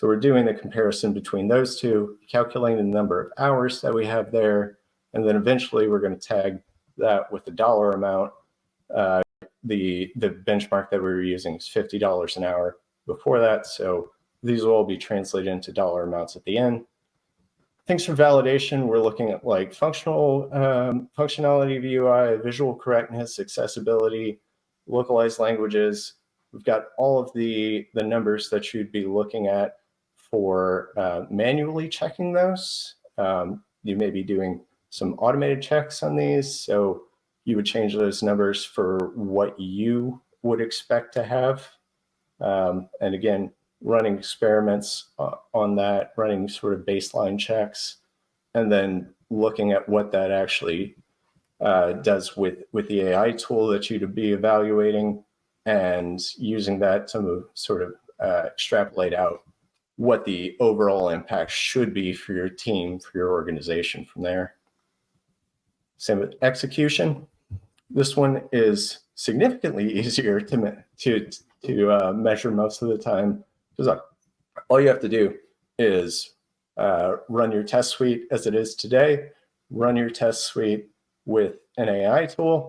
So we're doing the comparison between those two, calculating the number of hours that we have there, and then eventually we're going to tag that with the dollar amount. The benchmark that we were using is $50 an hour before that, so these will all be translated into dollar amounts at the end. Things for validation, we're looking at like functionality of UI, visual correctness, accessibility, localized languages. We've got all of the numbers that you'd be looking at for manually checking those. You may be doing some automated checks on these, so you would change those numbers for what you would expect to have. And again, running experiments on that, running sort of baseline checks, and then looking at what that actually does with the AI tool that you'd be evaluating, and using that to sort of extrapolate out what the overall impact should be for your team, for your organization from there. Same with execution. This one is significantly easier to measure most of the time, because all you have to do is run your test suite as it is today, run your test suite with an AI tool,